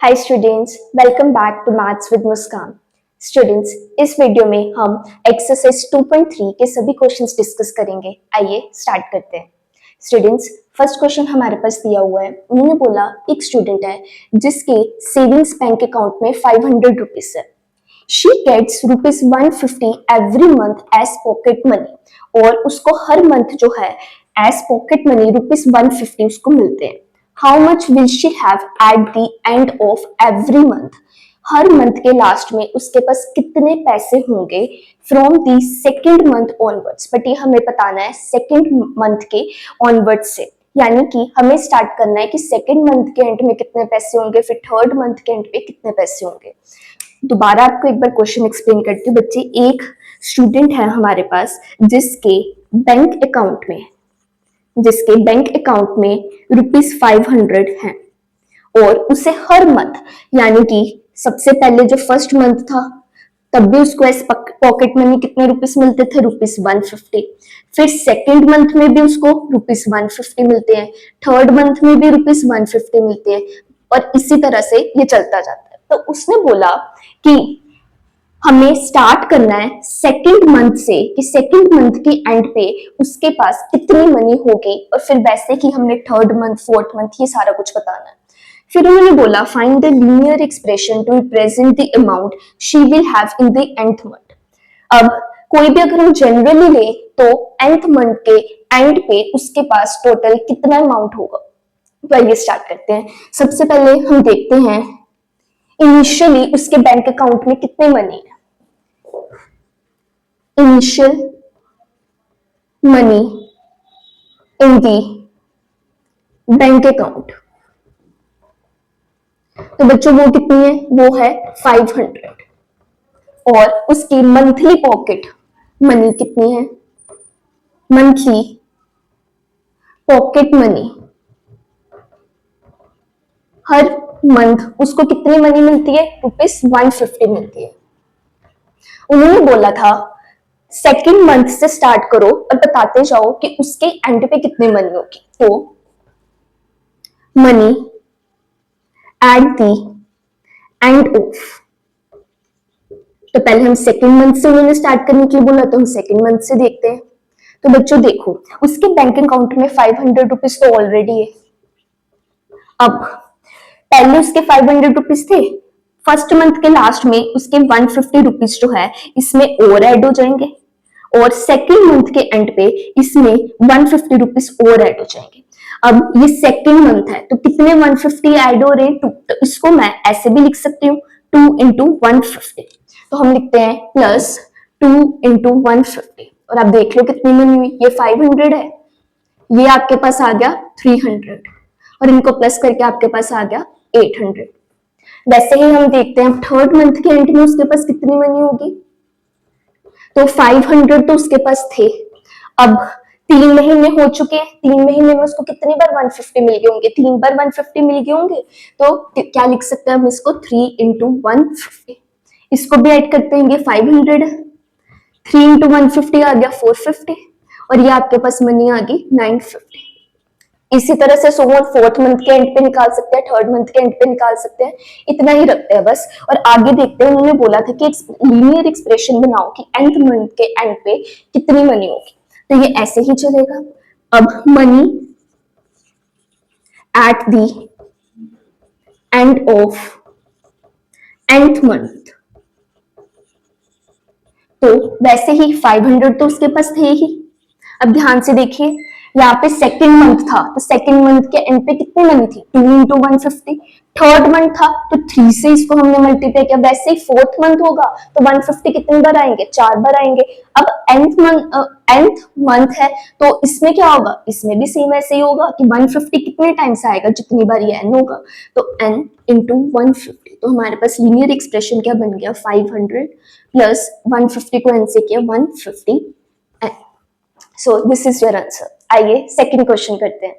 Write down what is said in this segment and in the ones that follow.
Hi students, welcome back to maths with Muskaan. Students, इस video में हम एक्सरसाइज 2.3 के सभी क्वेश्चंस डिस्कस करेंगे। आइए स्टार्ट करते हैं। स्टूडेंट्स, फर्स्ट क्वेश्चन हमारे पास दिया हुआ है। उन्होंने बोला एक स्टूडेंट है जिसके सेविंग्स बैंक अकाउंट में 500 रुपीज है। She gets rupees 150 every month as pocket money, और उसको हर मंथ जो है एज पॉकेट मनी रुपीज 150 उसको मिलते हैं। How much will she have eight the end of every month? Her month के लास्ट में उसके पास कितने पैसे होंगे from the second month onwards. But ये हमें बताना है सेकेंड मंथ के ऑनवर्ड्स से, यानी कि हमें स्टार्ट करना है कि सेकेंड मंथ के एंड में कितने पैसे होंगे, फिर थर्ड मंथ के एंड पे कितने पैसे होंगे। दोबारा आपको एक बार क्वेश्चन एक्सप्लेन करती हूँ बच्चे। एक स्टूडेंट है हमारे पास जिसके बैंक अकाउंट में रुपीज 500 है, और उसे हर मंथ, यानी कि सबसे पहले जो फर्स्ट मंथ था तब भी उसको एज पॉकेट मनी कितने रुपीस मिलते थे, रुपीज 150। फिर सेकेंड मंथ में भी उसको रुपीज 150 मिलते हैं, थर्ड मंथ में भी रुपीज 150 मिलते हैं, और इसी तरह से ये चलता जाता है। तो उसने बोला कि हमें स्टार्ट करना है सेकेंड मंथ से, कि सेकेंड मंथ के एंड पे उसके पास कितनी मनी होगी, और फिर वैसे कि हमने थर्ड मंथ फोर्थ मंथ ये सारा कुछ बताना है। फिर उन्होंने बोला find the linear expression to represent the amount she will have in the nth month. अब कोई भी अगर हम जनरली ले तो nth मंथ के एंड पे उसके पास टोटल कितना अमाउंट होगा। तो आइए स्टार्ट करते हैं। सबसे पहले हम देखते हैं इनिशियली उसके बैंक अकाउंट में कितने मनी है। Initial money in the bank account, तो बच्चों वो कितनी है, वो है 500। और उसकी मंथली पॉकेट मनी कितनी है, मंथली पॉकेट मनी हर मंथ उसको कितनी मनी मिलती है, रुपीज 150 मिलती है। उन्होंने बोला था सेकेंड मंथ से स्टार्ट करो और बताते जाओ कि उसके एंड पे कितने मनी होगी। तो money at the end of, तो पहले हम सेकेंड मंथ से उन्होंने स्टार्ट करने के लिए बोला, तो हम सेकेंड मंथ से देखते हैं। तो बच्चों देखो, उसके बैंक अकाउंट में 500 रुपीज तो ऑलरेडी है। अब पहले उसके 500 रुपीज थे, फर्स्ट मंथ के लास्ट में उसके 150 रुपीज जो है इसमें और ऐड हो जाएंगे, और सेकेंड मंथ के एंड पे इसमें 150 रुपीज और ऐड हो जाएंगे। अब ये सेकेंड मंथ है तो कितने 150 ऐड हो रहे हैं, 2। तो इसको मैं ऐसे भी लिख सकती हूँ 2 इंटू 150। तो हम लिखते हैं प्लस 2 इंटू 150, और आप देख लो कितनी मनी हुई। ये 500 है, ये आपके पास आ गया 300, और इनको प्लस करके आपके पास आ गया 800। वैसे ही हम देखते हैं थर्ड मंथ के एंड में उसके पास कितनी मनी होगी। तो 500 तो उसके पास थे, अब 3 महीने हो चुके हैं, 3 महीने में उसको कितनी बार 150 मिल गए होंगे, 3 बार 150 मिल गए होंगे। तो क्या लिख सकते हैं हम इसको 3 इंटू 150। इसको भी ऐड करते हैं, 500, 3 इंटू 150 आ गया 450, और ये आपके पास मनी आ गई 950। इसी तरह से सोमवार फोर्थ मंथ के एंड पे निकाल सकते हैं, थर्ड मंथ के एंड पे निकाल सकते हैं। इतना ही रखते हैं बस, और आगे देखते हैं। उन्होंने बोला था कि लीनियर एक्सप्रेशन बनाओ कि nth मंथ के एंड पे कितनी मनी होगी, तो ये ऐसे ही चलेगा। अब money at the end of nth month, तो वैसे ही 500 तो उसके पास थे ही। अब ध्यान से देखिए, यहाँ पे सेकेंड मंथ था तो सेकेंड मंथ के एंड पे कितनी मनी थी, 2 इंटू 150। थर्ड मंथ था तो 3 से इसको हमने मल्टीप्लाई किया। वैसे ही फोर्थ मंथ होगा तो 150 कितनी बार आएंगे, 4 बार आएंगे। अब nth मंथ है तो इसमें क्या होगा, इसमें भी सेम ऐसे ही होगा कि 150 कितने टाइम्स आएगा, जितनी बार ये n होगा, तो n इंटू 150। तो हमारे पास लीनियर एक्सप्रेशन क्या बन गया, 500 प्लस 150 को n से किया 150 n। So this is your answer. आइए सेकंड क्वेश्चन करते हैं।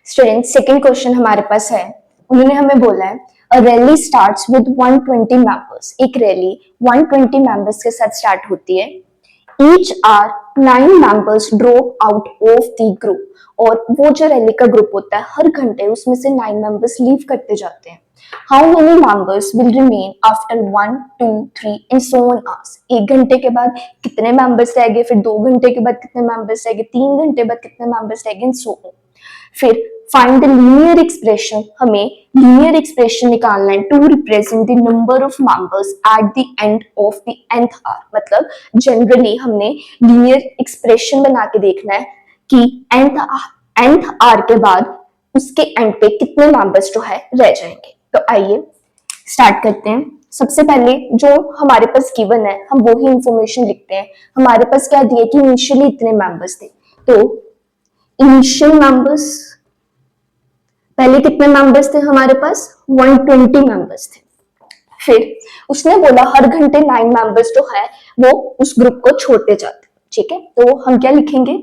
स्टूडेंट, सेकंड क्वेश्चन हमारे पास है। उन्होंने हमें बोला है a rally starts with 120 members. एक रैली 120 मेंबर्स के साथ स्टार्ट होती है। Each hour 9 members drop out of the group, और वो जो रैली का ग्रुप होता है हर घंटे उसमें से 9 मेंबर्स लीव करते जाते हैं। How many members will remain after 1, 2, 3 and so on hours, 1 घंटे के बाद कितने मेंबर्स रह गए, फिर 2 घंटे के बाद कितने मेंबर्स रह गए, 3 घंटे बाद कितने मेंबर्स रह गए एंड सो ऑन। फिर फाइंड द लीनियर एक्सप्रेशन, हमें लीनियर एक्सप्रेशन निकालना है to represent the number of members at the end of the nth hour. मतलब जनरली हमने लीनियर एक्सप्रेशन बना के देखना है कि nth आवर के बाद उसके एंड पे कितने मेंबर्स जो है रह जाएंगे। तो आइए स्टार्ट करते हैं। सबसे पहले जो हमारे पास गिवन है हम वो ही इंफॉर्मेशन लिखते हैं। हमारे पास क्या दिया कि इनिशियली इतने मेंबर्स थे, तो इनिशियल मेंबर्स, पहले कितने मेंबर्स थे हमारे पास 120 मेंबर्स थे। फिर उसने बोला हर घंटे 9 मेंबर्स जो है वो उस ग्रुप को छोड़ते जाते। ठीक है, तो हम क्या लिखेंगे,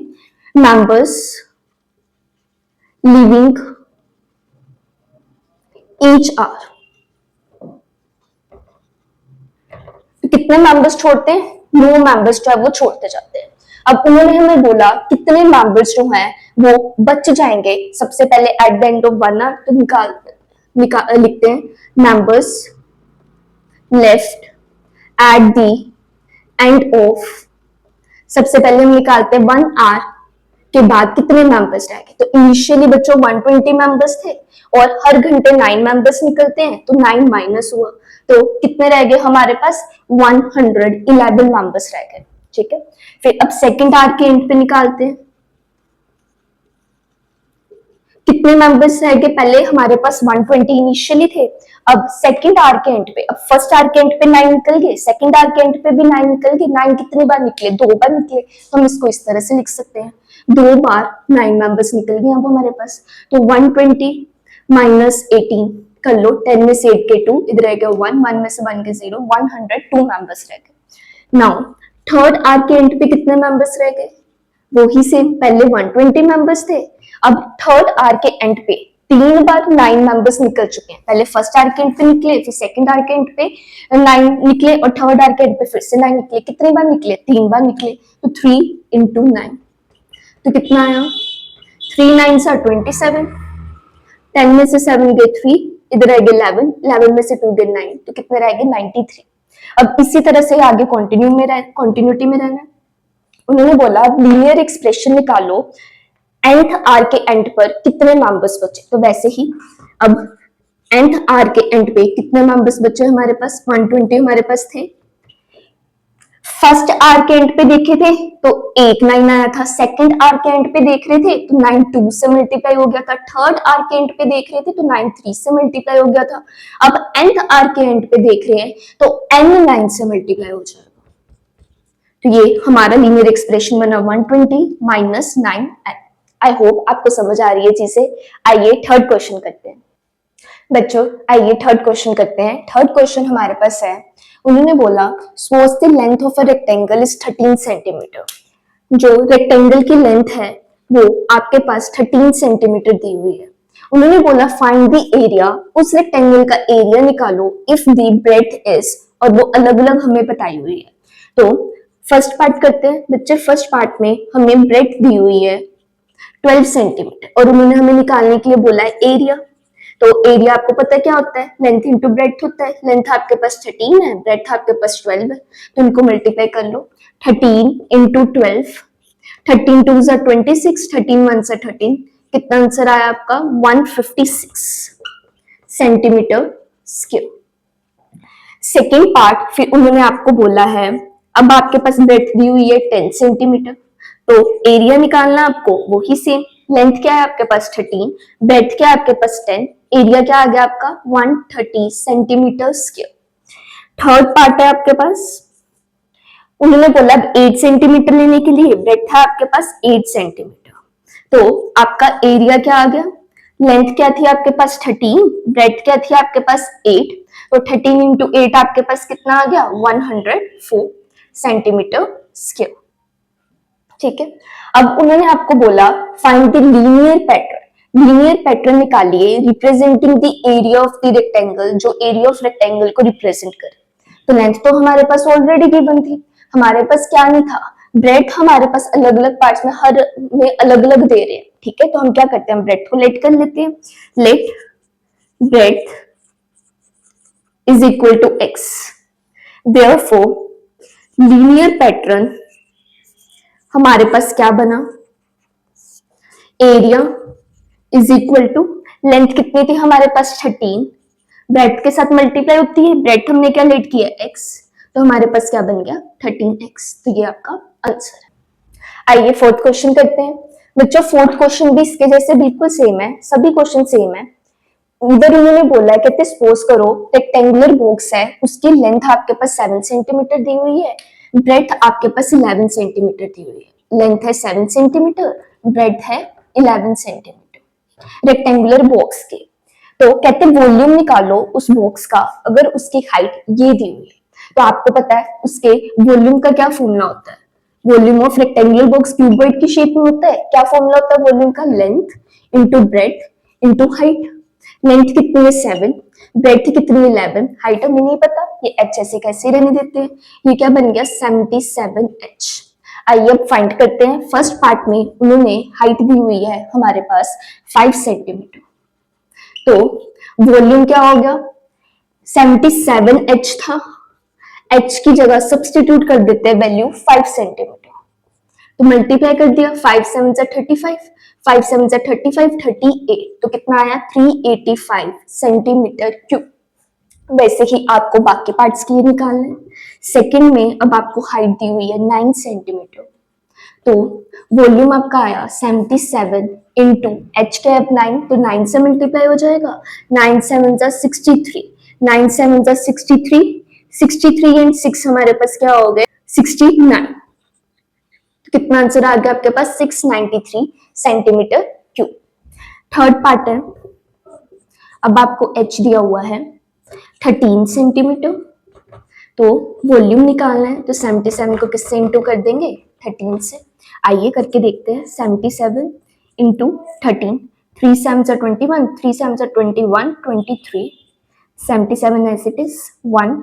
मेंबर्स लिविंग ईच आवर। तो कितने मेंबर्स छोड़ते हैं, 9 मेंबर्स जो है वो छोड़ते जाते हैं। अब उन्होंने हमें बोला कितने मेंबर्स जो हैं वो बच जाएंगे। सबसे पहले at the end of 1 hour तो लिखते हैं members left at the end of, सबसे पहले हम निकालते हैं 1 आवर के बाद कितने मेंबर्स रह गए। तो इनिशियली बच्चों 120 मेंबर्स थे और हर घंटे 9 मेंबर्स निकलते हैं, तो 9 माइनस हुआ तो कितने रह गए हमारे पास 111 मेंबर्स रह गए। ठीक है, फिर अब सेकंड आवर के एंड पे निकालते हैं कितने मेंबर्स रह गए। पहले हमारे पास 120 इनिशियली थे, अब सेकंड आवर के एंड पे, अब फर्स्ट आवर के एंड पे 9 निकल गए, सेकंड आवर के एंड पे भी 9 निकल गए। 9 कितनी बार निकले, 2 बार निकले, तो हम इसको इस तरह से लिख सकते हैं 2 बार 9 मेंबर्स निकल गए अब हमारे पास। तो 120 माइनस 18 कर लो, 10 में से 8 के 2, इधर रह गया 1, 1 में से 1 के 0, 102 मेंबर्स रह गए। नाउ थर्ड आवर के एंड पे कितने मेंबर्स रह गए, वो ही सेम, पहले 120 मेंबर्स थे, अब थर्ड आवर के एंड पे 3 बार 9 मेंबर्स निकल चुके हैं। पहले फर्स्ट आवर के एंड पे निकले, फिर सेकंड आवर के एंड पे 9 निकले और थर्ड आवर के एंड पे फिर से 9 निकले। कितनी बार निकले, 3 बार निकले, तो 3 into 9 तो कितना आया, 3 9s are 27, 10 में से 7 गए 3, इधर रह गए 11, 11 में से 2 गए 9, तो कितने रह गए 93। अब इसी तरह से आगे कंटिन्यूटी में रहना है। उन्होंने बोला लीनियर एक्सप्रेशन निकालो nth आर के एंड पर कितने मेंबर्स बचे। तो वैसे ही अब nth आर के एंड पे कितने मेंबर्स बचे हमारे पास, 120 हमारे पास थे। फर्स्ट आर के एंड पे देखे थे तो 8 9 आया था, सेकंड आर के एंड पे देख रहे थे तो 9 2 से मल्टीप्लाई हो गया था, थर्ड आर के एंड पे देख रहे थे तो 9 3 से मल्टीप्लाई हो गया था। अब nth आर के एंड पे देख रहे हैं तो n 9 से मल्टीप्लाई हो जाएगा। तो ये हमारा लीनियर एक्सप्रेशन बना 120 माइनस 9n। आई होप आपको समझ आ रही है चीजें। आइए थर्ड क्वेश्चन करते हैं बच्चों, आइए थर्ड क्वेश्चन करते हैं। थर्ड क्वेश्चन हमारे पास है, उन्होंने बोला suppose the length of a rectangle is 13 centimetre. जो रेक्टेंगल की लेंथ है वो आपके पास 13 सेंटीमीटर दी हुई है। उन्होंने बोला फाइंड द एरिया, उस रेक्टेंगल का एरिया निकालो इफ द ब्रेड्थ इज, और वो अलग अलग हमें बताई हुई है। तो फर्स्ट पार्ट करते हैं बच्चे। फर्स्ट पार्ट में हमें ब्रेड्थ दी हुई है 12 सेंटीमीटर और उन्होंने हमें निकालने के लिए बोला है एरिया। तो एरिया आपको पता है क्या होता है, लेंथ इंटू ब्रेड्थ होता है। लेंथ आपके पास 13 है, ब्रेड्थ आपके पास 12 है, तो इनको मल्टीप्लाई कर लो। 13 इंटू 12, 13 2 जा 26, 13 1 से 13, कितना आंसर आया आपका 156 सेंटीमीटर स्क्वायर। सेकेंड पार्ट फिर उन्होंने आपको बोला है, अब आपके पास ब्रेड्थ दी हुई है 10 सेंटीमीटर, तो एरिया निकालना आपको वो ही सेम। लेंथ क्या है आपके पास 13, ब्रेड्थ क्या है आपके पास 10, एरिया क्या आ गया आपका 130 सेंटीमीटर स्क्वायर। थर्ड पार्ट है आपके पास, उन्होंने बोला 8 सेंटीमीटर लेने के लिए, ब्रेड्थ है आपके पास 8 सेंटीमीटर, तो आपका एरिया क्या आ गया, लेंथ क्या थी आपके पास 13, ब्रेड्थ क्या थी आपके पास 8, तो 13 इंटू 8 आपके पास कितना आ गया 104 सेंटीमीटर स्क्वायर। ठीक है, अब उन्होंने आपको बोला find the linear pattern. Linear pattern निकालिए representing the area of the rectangle, जो एरिया ऑफ रेक्टेंगल को रिप्रेजेंट करे। तो लेंथ तो हमारे पास ऑलरेडी गिवन थी, हमारे पास क्या नहीं था, ब्रेथ हमारे पास अलग अलग पार्ट्स में हर में अलग अलग दे रहे हैं, ठीक है। तो हम क्या करते हैं, ब्रेथ को लेट कर लेते हैं। Let breadth is equal to x, therefore linear pattern हमारे पास क्या बना, area is equal to length कितनी थी हमारे पास 13, ब्रेथ के साथ मल्टीप्लाई होती है, ब्रेथ हमने क्या लेट किया x, तो हमारे पास क्या बन गया 13x। तो ये आपका आंसर है। आइए फोर्थ क्वेश्चन करते हैं बच्चों। फोर्थ क्वेश्चन भी इसके जैसे बिल्कुल सेम है, सभी क्वेश्चन सेम है। इधर उन्होंने बोला है, कहते सपोज करो रेक्टेंगुलर बॉक्स है, उसकी लेंथ आपके पास 7 सेंटीमीटर दी हुई है, ब्रेथ आपके पास 11 सेंटीमीटर दी हुई है। लेंथ है 7 सेंटीमीटर, ब्रेथ है 11 सेंटीमीटर रेक्टेंगुलर बॉक्स के। तो कहते वॉल्यूम निकालो उस बॉक्स का अगर उसकी हाइट ये दी हुई है। तो आपको पता है उसके वॉल्यूम का क्या फॉर्मूला होता है, volume of rectangular box cuboid की शेप में होता है। क्या फॉर्मूला होता है वॉल्यूम का, length into breadth into height. Length कितनी है 7, ब्रेथ कितनी है 11, हाइट हमें नहीं पता, ये h ऐसे कैसे रहने देते हैं। ये क्या बन गया 77h। आइए अब फाइंड करते हैं। फर्स्ट पार्ट में उन्होंने हाइट दी हुई है हमारे पास 5 सेंटीमीटर, तो वॉल्यूम क्या हो गया 77h था, h की जगह सब्स्टिट्यूट कर देते हैं वैल्यू 5 सेंटीमीटर, तो मल्टीप्लाई कर दिया, 5 7 जा 35, 5 7 जा 35, 38, तो कितना आया 385 सेंटीमीटर क्यूब। वैसे ही आपको बाकी पार्ट्स के लिए निकालना है। सेकंड में अब आपको हाइट दी हुई है 9 सेंटीमीटर, तो वॉल्यूम आपका आया 77 इंटू एच कैप 9, तो 9 से मल्टीप्लाई हो जाएगा, 9 7 जा 63, 9 7 जा 63, 63 एंड 6 हमारे पास क्या हो गए 69। कितना आंसर आ गया आपके पास 693 सेंटीमीटर क्यूब। थर्ड पार्ट है, अब आपको h दिया हुआ है 13 सेंटीमीटर, तो वॉल्यूम निकालना है, तो 77 को किससे इंटू कर देंगे 13 से। आइए करके देखते हैं, 77 इंटू 13, 3 7 जा 21, 3 7 जा 21, 23, 77 एज इट इज 1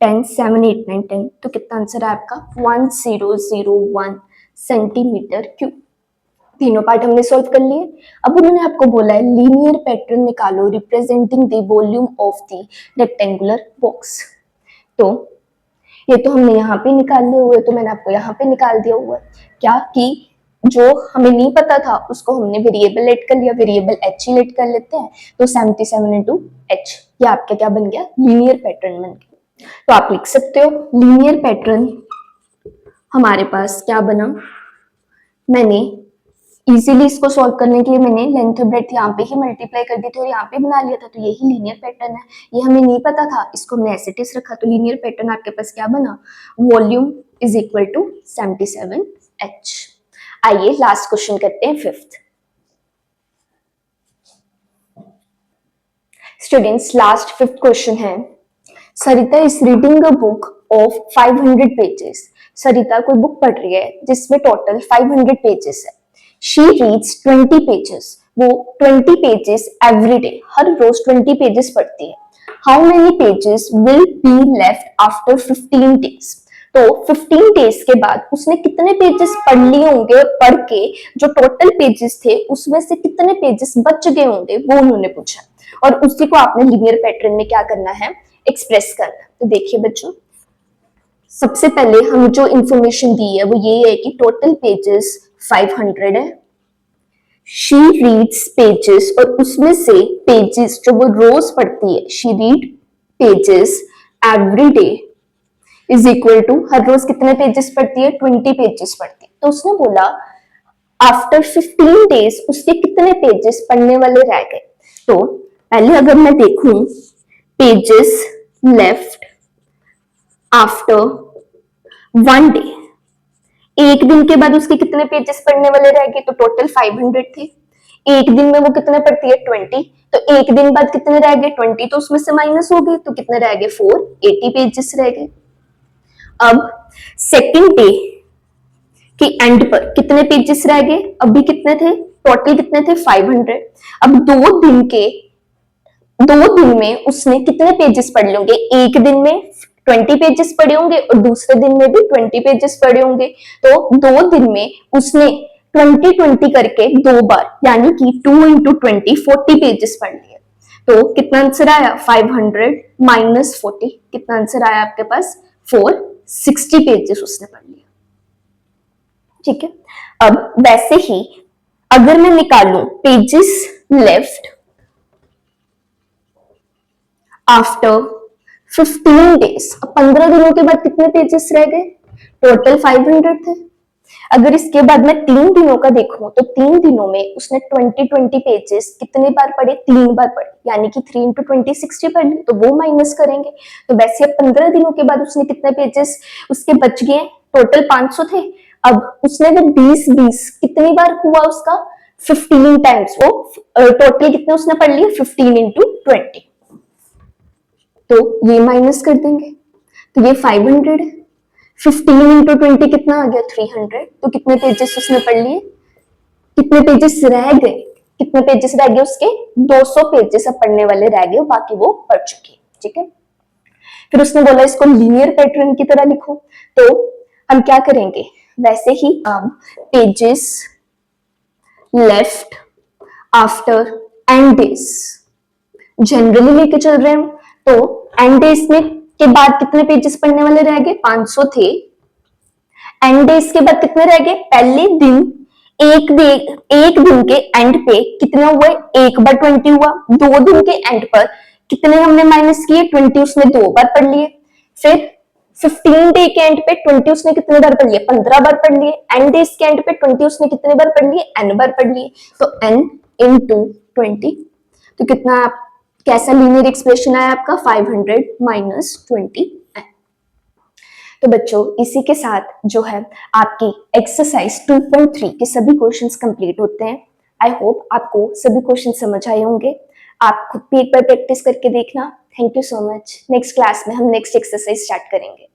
10 7 8 9 10, तो कितना आंसर है आपका 1001 सेंटीमीटर क्यूब। तीनों पार्ट हमने सॉल्व कर लिए। अब उन्होंने आपको बोला है लीनियर पैटर्न निकालो representing the volume of the rectangular box. तो ये तो हमने यहाँ पे निकाल लिए हुए, तो मैंने आपको यहाँ पे निकाल दिया हुआ है क्या कि जो हमें नहीं पता था उसको हमने वेरिएबल लेट कर लिया, वेरिएबल h ही लेट कर लेते हैं, तो 77 इंटू h, ये आपका क्या बन गया लीनियर पैटर्न बन गया। तो आप लिख सकते हो लीनियर पैटर्न हमारे पास क्या बना, मैंने इजीली इसको सॉल्व करने के लिए मैंने लेंथ ब्रेथ यहाँ पे ही मल्टीप्लाई कर दी थी और यहाँ पे बना लिया था, तो यही लीनियर पैटर्न है। ये हमें नहीं पता था, इसको हमने एज इट इज रखा, तो लीनियर पैटर्न आपके पास क्या बना, volume is equal to 77h। आइए लास्ट क्वेश्चन करते हैं, fifth. Students last fifth question है, Sarita is reading a book of 500 pages. Sarita कोई बुक पढ़ रही है जिसमें टोटल 500 पेजेस है। शी रीड्स 20 पेजेस, वो 20 पेजेस एवरी डे, हर रोज 20 पेजेस पढ़ती है। How many pages will be left after 15 days. तो 15 डेज के बाद उसने कितने पेजेस पढ़ लिए होंगे और पढ़ के जो टोटल पेजेस थे उसमें से कितने पेजेस बच गए होंगे, वो उन्होंने पूछा। और उसी को आपने लीनियर पैटर्न में क्या करना है, एक्सप्रेस करना। तो देखिए बच्चों, सबसे पहले हम जो इंफॉर्मेशन दी है वो ये है कि टोटल पेजेस 500 है। शी रीड्स पेजेस, और उसमें से पेजेस जो वो रोज पढ़ती है, she read pages every day is equal to, हर रोज कितने पेजेस पढ़ती है 20 पेजेस पढ़ती है। तो उसने बोला आफ्टर 15 डेज उसके कितने पेजेस पढ़ने वाले रह गए। तो पहले अगर मैं देखूं पेजेस लेफ्ट आफ्टर 1 डे, एक दिन के बाद उसके कितने पेजेस पढ़ने वाले रह गए, तो टोटल 500 थे। एक दिन में वो कितने पढ़ती है 20, तो एक दिन बाद कितने रह गए 20, तो उसमें से माइनस हो गए, तो कितने रह गए 480 पेजेस रह गए। अब सेकंड डे के एंड पर कितने पेजेस रह गए, अभी कितने थे टोटल, कितने थे 500। अब 2 दिन में उसने कितने पेजेस पढ़ लेंगे, एक दिन में 20 पेजेस पढ़े होंगे और दूसरे दिन में भी 20 पेजेस पढ़े होंगे, तो 2 दिन में उसने 20-20 करके 2 बार, यानी कि 2 इंटू 20 40 पेजेस पढ़ लिए। तो कितना आंसर आया? 500 माइनस 40, कितना आंसर आया आपके पास? 460 पेजेस उसने पढ़ लिया। ठीक है, अब वैसे ही अगर मैं निकालूं पेजेस लेफ्ट आफ्टर 15 डेज, 15 दिनों के बाद कितने पेजेस रह गए? टोटल 500 थे। अगर इसके बाद मैं 3 दिनों का देखूं तो 3 दिनों में उसने 20-20 पेजेस कितने बार पढ़े? 3 बार पढ़े, यानी कि 3 इंटू 20 60 पढ़ ली, तो वो माइनस करेंगे। तो वैसे 15 दिनों के बाद उसने कितने पेजेस उसके बच गए? टोटल 500 थे। अब उसने वो 20-20 कितनी बार हुआ उसका? 15 टाइम्स, वो टोटल कितने उसने पढ़ लिए? 15 इंटू 20, तो ये माइनस कर देंगे, तो ये 500 है। 15 इंटू 20 कितना आ गया? 300। तो कितने पेजेस उसने पढ़ लिए? कितने पेजेस रह गए? कितने पेजेस रह गए उसके? 200 पेजेस अब पढ़ने वाले रह गए, बाकी वो पढ़ चुकी। ठीक है, फिर उसने बोला इसको लीनियर पैटर्न की तरह लिखो, तो हम क्या करेंगे? वैसे ही हम pages left after and days generally लेके चल रहे हैं, तो एंड डेज में के बाद कितने पेजेस पढ़ने वाले रह गए? 500 थे। एंड डेज के बाद कितने रह गए? पहले दिन एक दिन के एंड पे कितने हुए? 1/20 हुआ। 2 दिन के एंड पर कितने हमने माइनस किए? 20 उसने 2 बार पढ़ लिए। फिर 15 डे के एंड पे 20 उसने कितने बार पढ़ लिए? 15 बार पढ़ लिए। एंड डेज के एंड पे 20 उसने कितने बार पढ़ लिए? n बार पढ़ लिए। तो n इंटू 20, तो कितना कैसा लीनियर एक्सप्रेशन आया आपका? 500 माइनस 20। तो बच्चों इसी के साथ जो है आपकी एक्सरसाइज 2.3 के सभी क्वेश्चंस कंप्लीट होते हैं। आई होप आपको सभी क्वेश्चन समझ आए होंगे। आप खुद भी एक बार प्रैक्टिस करके देखना। Thank you so much. Next class में हम नेक्स्ट एक्सरसाइज स्टार्ट करेंगे।